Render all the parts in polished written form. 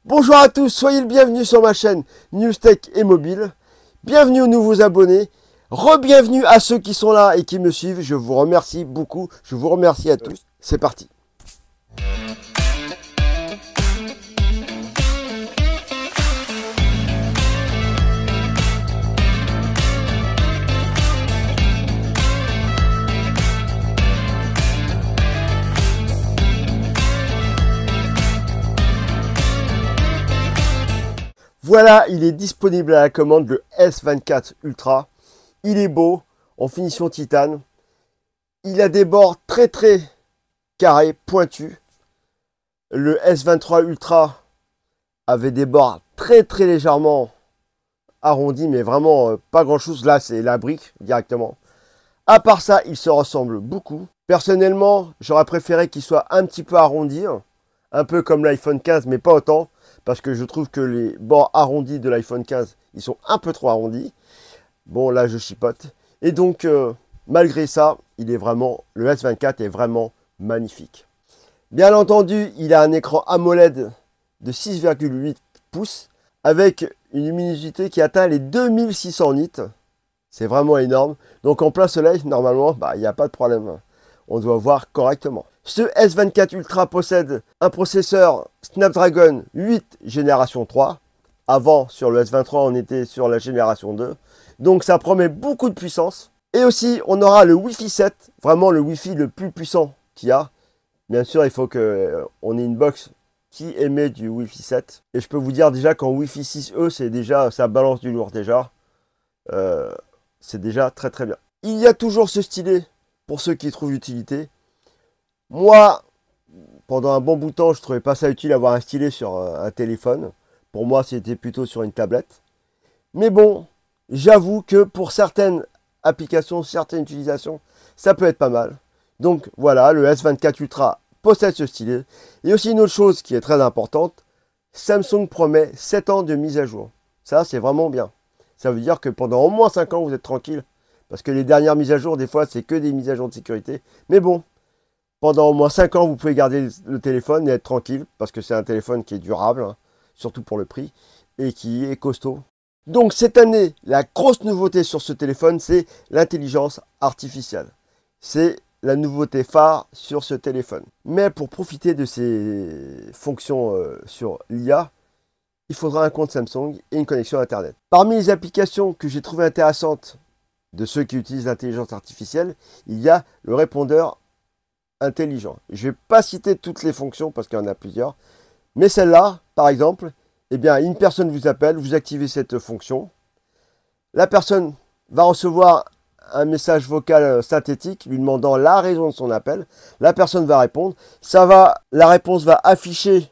Bonjour à tous, soyez le bienvenu sur ma chaîne News Tech et Mobile. Bienvenue aux nouveaux abonnés. Re-bienvenue à ceux qui sont là et qui me suivent. Je vous remercie beaucoup. Je vous remercie à tous. C'est parti. Voilà, il est disponible à la commande, le S24 Ultra. Il est beau, en finition titane. Il a des bords très carrés, pointus. Le S23 Ultra avait des bords très légèrement arrondis, mais vraiment pas grand chose. Là, c'est la brique directement. À part ça, il se ressemble beaucoup. Personnellement, j'aurais préféré qu'il soit un petit peu arrondi, un peu comme l'iPhone 15, mais pas autant. Parce que je trouve que les bords arrondis de l'iPhone 15, ils sont un peu trop arrondis. Bon, là, je chipote. Et donc, malgré ça, le S24 est vraiment magnifique. Bien entendu, il a un écran AMOLED de 6,8 pouces avec une luminosité qui atteint les 2600 nits. C'est vraiment énorme. Donc, en plein soleil, normalement, il n'y a pas de problème. On doit voir correctement. Ce S24 Ultra possède un processeur Snapdragon 8 génération 3. Avant, sur le S23, on était sur la génération 2. Donc ça promet beaucoup de puissance. Et aussi, on aura le Wi-Fi 7, vraiment le Wi-Fi le plus puissant qu'il y a. Bien sûr, il faut qu'on ait une box qui émet du Wi-Fi 7. Et je peux vous dire déjà qu'en Wi-Fi 6E, c'est déjà, ça balance du lourd déjà. C'est déjà très bien. Il y a toujours ce stylet pour ceux qui trouvent l'utilité. Moi, pendant un bon bout de temps, je ne trouvais pas ça utile d'avoir un stylet sur un téléphone. Pour moi, c'était plutôt sur une tablette. Mais bon, j'avoue que pour certaines applications, certaines utilisations, ça peut être pas mal. Donc voilà, le S24 Ultra possède ce stylet. Et aussi une autre chose qui est très importante, Samsung promet 7 ans de mise à jour. Ça, c'est vraiment bien. Ça veut dire que pendant au moins 5 ans, vous êtes tranquille. Parce que les dernières mises à jour, des fois, c'est que des mises à jour de sécurité. Mais bon, pendant au moins 5 ans, vous pouvez garder le téléphone et être tranquille, parce que c'est un téléphone qui est durable, surtout pour le prix, et qui est costaud. Donc cette année, la grosse nouveauté sur ce téléphone, c'est l'intelligence artificielle. C'est la nouveauté phare sur ce téléphone. Mais pour profiter de ces fonctions sur l'IA, il faudra un compte Samsung et une connexion Internet. Parmi les applications que j'ai trouvées intéressantes de ceux qui utilisent l'intelligence artificielle, il y a le répondeur intelligent. Je ne vais pas citer toutes les fonctions parce qu'il y en a plusieurs. Mais celle-là, par exemple, eh bien, une personne vous appelle, vous activez cette fonction. La personne va recevoir un message vocal synthétique lui demandant la raison de son appel. La personne va répondre. La réponse va afficher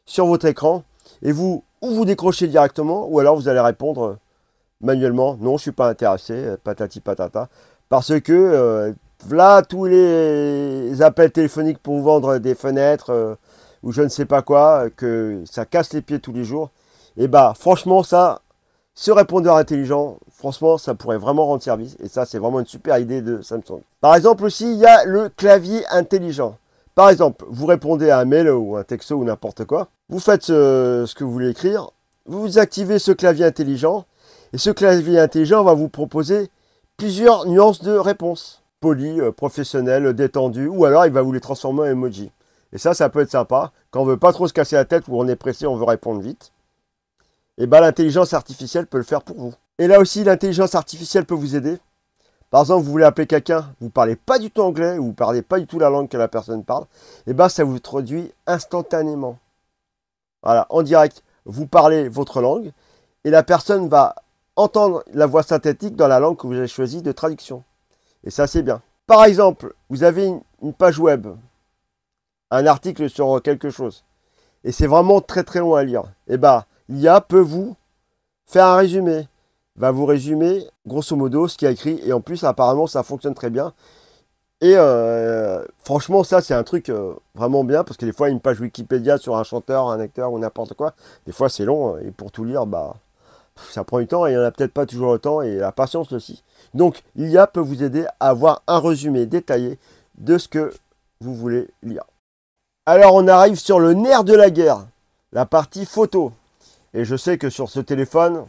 sur votre écran. Et vous, ou vous décrochez directement, ou alors vous allez répondre manuellement. Non, je ne suis pas intéressé, patati patata. Parce que voilà tous les appels téléphoniques pour vous vendre des fenêtres ou je ne sais pas quoi, que ça casse les pieds tous les jours. Et franchement, ce répondeur intelligent, franchement, ça pourrait vraiment rendre service. Et ça, c'est vraiment une super idée de Samsung. Par exemple aussi, il y a le clavier intelligent. Par exemple, vous répondez à un mail ou un texto ou n'importe quoi. Vous faites ce que vous voulez écrire. Vous activez ce clavier intelligent. Et ce clavier intelligent va vous proposer plusieurs nuances de réponse. Poli, professionnel, détendu, ou alors il va vous les transformer en emoji. Et ça peut être sympa. Quand on ne veut pas trop se casser la tête ou on est pressé, on veut répondre vite. Et l'intelligence artificielle peut le faire pour vous. Et là aussi, l'intelligence artificielle peut vous aider. Par exemple, vous voulez appeler quelqu'un, vous ne parlez pas du tout anglais, ou vous ne parlez pas du tout la langue que la personne parle, et ça vous traduit instantanément. Voilà, en direct, vous parlez votre langue, et la personne va entendre la voix synthétique dans la langue que vous avez choisie de traduction. Et ça, c'est bien. Par exemple, vous avez une page web, un article sur quelque chose, et c'est vraiment très long à lire. Et l'IA peut vous faire un résumé, va vous résumer grosso modo ce qu'il y a écrit, et en plus, apparemment, ça fonctionne très bien. Et franchement, ça, c'est un truc vraiment bien, parce que des fois, une page Wikipédia sur un chanteur, un acteur ou n'importe quoi, des fois, c'est long, et pour tout lire, ça prend du temps, et il n'y en a peut-être pas toujours le temps, et la patience aussi. Donc, l'IA peut vous aider à avoir un résumé détaillé de ce que vous voulez lire. Alors, on arrive sur le nerf de la guerre. la partie photo. Et je sais que sur ce téléphone,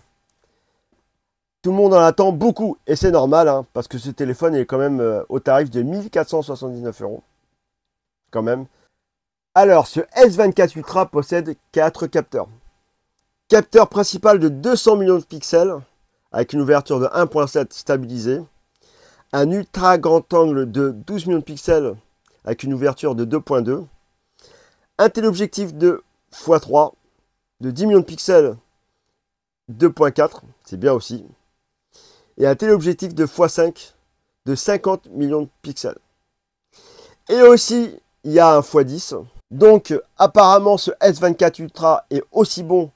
tout le monde en attend beaucoup. Et c'est normal, hein, parce que ce téléphone est quand même au tarif de 1479 €. Quand même. Alors, ce S24 Ultra possède 4 capteurs. Capteur principal de 200 millions de pixels, avec une ouverture de 1.7 stabilisée. Un ultra grand angle de 12 millions de pixels, avec une ouverture de 2.2. Un téléobjectif de x3 de 10 millions de pixels, 2.4, c'est bien aussi. Et un téléobjectif de x5 de 50 millions de pixels. Et aussi, il y a un x10. Donc, apparemment, ce S24 Ultra est aussi bon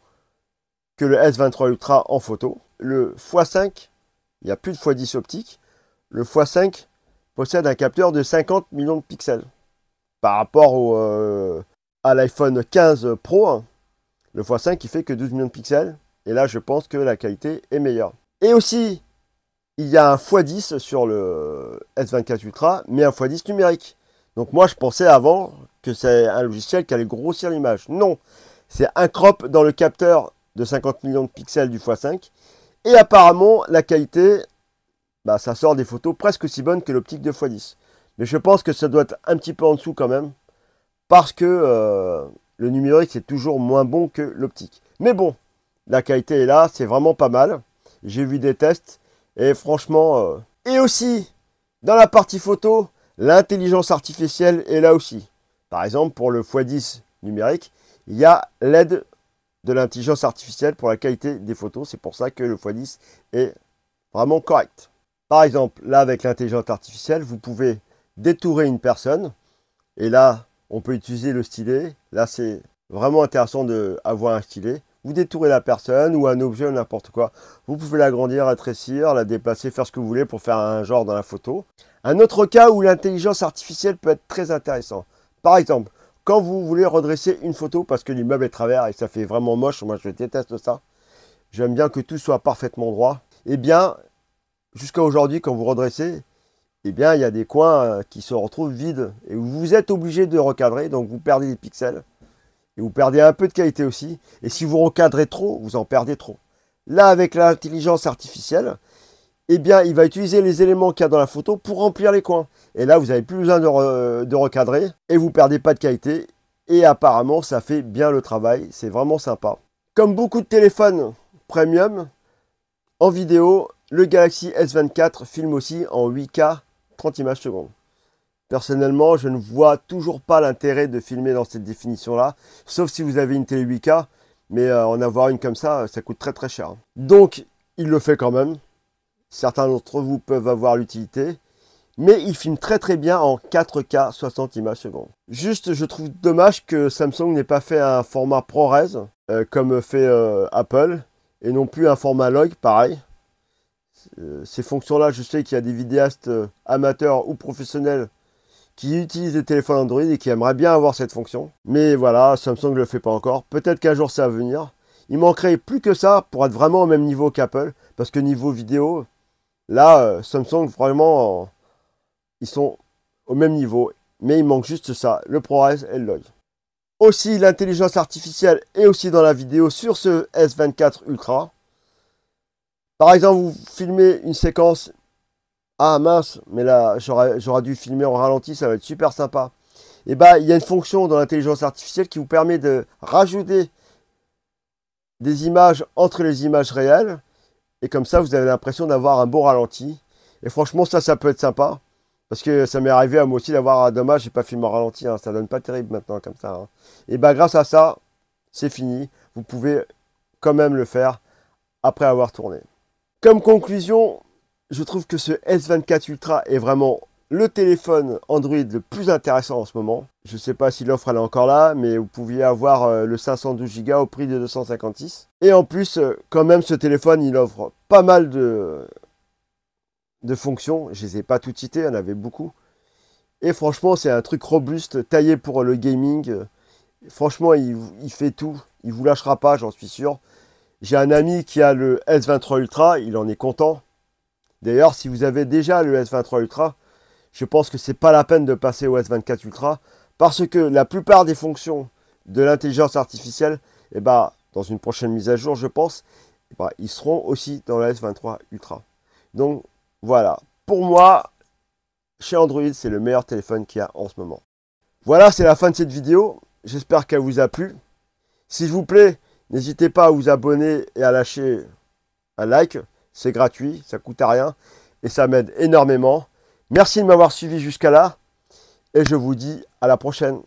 que le S23 Ultra en photo. Le x5, il n'y a plus de x10 optique. Le x5 possède un capteur de 50 millions de pixels. Par rapport à l'iPhone 15 Pro, hein, le x5 il fait que 12 millions de pixels. Et là, je pense que la qualité est meilleure. Et aussi, il y a un x10 sur le S24 Ultra, mais un x10 numérique. Donc moi, je pensais avant que c'est un logiciel qui allait grossir l'image. Non, c'est un crop dans le capteur de 50 millions de pixels du x5. Et apparemment, la qualité, bah, ça sort des photos presque aussi bonnes que l'optique de x10. Mais je pense que ça doit être un petit peu en dessous quand même. Parce que le numérique, c'est toujours moins bon que l'optique. Mais bon, la qualité est là, c'est vraiment pas mal. J'ai vu des tests. Et franchement... Et aussi, dans la partie photo, l'intelligence artificielle est là aussi. Par exemple, pour le x10 numérique, il y a l'aide de l'intelligence artificielle pour la qualité des photos. C'est pour ça que le x10 est vraiment correct. Par exemple, là, avec l'intelligence artificielle, vous pouvez détourer une personne. Et là, on peut utiliser le stylet. Là, c'est vraiment intéressant d'avoir un stylet. Vous détourez la personne ou un objet ou n'importe quoi. Vous pouvez l'agrandir, rétrécir, la déplacer, faire ce que vous voulez pour faire un genre dans la photo. Un autre cas où l'intelligence artificielle peut être très intéressant. Par exemple, quand vous voulez redresser une photo parce que l'immeuble est travers et ça fait vraiment moche, moi je déteste ça. J'aime bien que tout soit parfaitement droit. Eh bien, jusqu'à aujourd'hui, quand vous redressez, eh bien, il y a des coins qui se retrouvent vides et vous êtes obligé de recadrer, donc vous perdez des pixels. Et vous perdez un peu de qualité aussi. Et si vous recadrez trop, vous en perdez trop. Là, avec l'intelligence artificielle, eh bien, il va utiliser les éléments qu'il y a dans la photo pour remplir les coins. Et là, vous n'avez plus besoin de recadrer et vous ne perdez pas de qualité. Et apparemment, ça fait bien le travail. C'est vraiment sympa. Comme beaucoup de téléphones premium, en vidéo, le Galaxy S24 filme aussi en 8K 30 images secondes. Personnellement, je ne vois toujours pas l'intérêt de filmer dans cette définition-là, sauf si vous avez une télé 8K, mais en avoir une comme ça coûte très très cher. Donc, il le fait quand même. Certains d'entre vous peuvent avoir l'utilité, mais il filme très très bien en 4K 60 images secondes. Juste, je trouve dommage que Samsung n'ait pas fait un format ProRes, comme fait Apple, et non plus un format log, pareil. Ces fonctions-là, je sais qu'il y a des vidéastes amateurs ou professionnels qui utilisent des téléphones Android et qui aimeraient bien avoir cette fonction. Mais voilà, Samsung ne le fait pas encore. Peut-être qu'un jour ça va venir. Il manquerait plus que ça pour être vraiment au même niveau qu'Apple. Parce que niveau vidéo, là, Samsung, vraiment, ils sont au même niveau. Mais il manque juste ça, le ProRes et le log. Aussi, l'intelligence artificielle est aussi dans la vidéo sur ce S24 Ultra. Par exemple, vous filmez une séquence. Ah mince, mais là, j'aurais dû filmer en ralenti, ça va être super sympa. Et bah, il y a une fonction dans l'intelligence artificielle qui vous permet de rajouter des images entre les images réelles. Et comme ça, vous avez l'impression d'avoir un beau ralenti. Et franchement, ça peut être sympa. Parce que ça m'est arrivé à moi aussi d'avoir, dommage, j'ai pas filmé en ralenti, hein, ça donne pas terrible maintenant comme ça. Hein. Et bah, grâce à ça, c'est fini. Vous pouvez quand même le faire après avoir tourné. Comme conclusion, je trouve que ce S24 Ultra est vraiment le téléphone Android le plus intéressant en ce moment. Je ne sais pas si l'offre elle est encore là, mais vous pouviez avoir le 512 Go au prix de 256. Et en plus, quand même, ce téléphone, il offre pas mal de fonctions. Je ne les ai pas toutes citées, il y en avait beaucoup. Et franchement, c'est un truc robuste, taillé pour le gaming. Franchement, il fait tout. Il ne vous lâchera pas, j'en suis sûr. J'ai un ami qui a le S23 Ultra, il en est content. D'ailleurs, si vous avez déjà le S23 Ultra, je pense que c'est pas la peine de passer au S24 Ultra parce que la plupart des fonctions de l'intelligence artificielle et bah, dans une prochaine mise à jour, je pense, et bah, ils seront aussi dans le S23 Ultra. Donc voilà, pour moi, chez Android, c'est le meilleur téléphone qu'il y a en ce moment. Voilà, c'est la fin de cette vidéo. J'espère qu'elle vous a plu. S'il vous plaît, n'hésitez pas à vous abonner et à lâcher un like. C'est gratuit, ça ne coûte rien et ça m'aide énormément. Merci de m'avoir suivi jusqu'à là et je vous dis à la prochaine.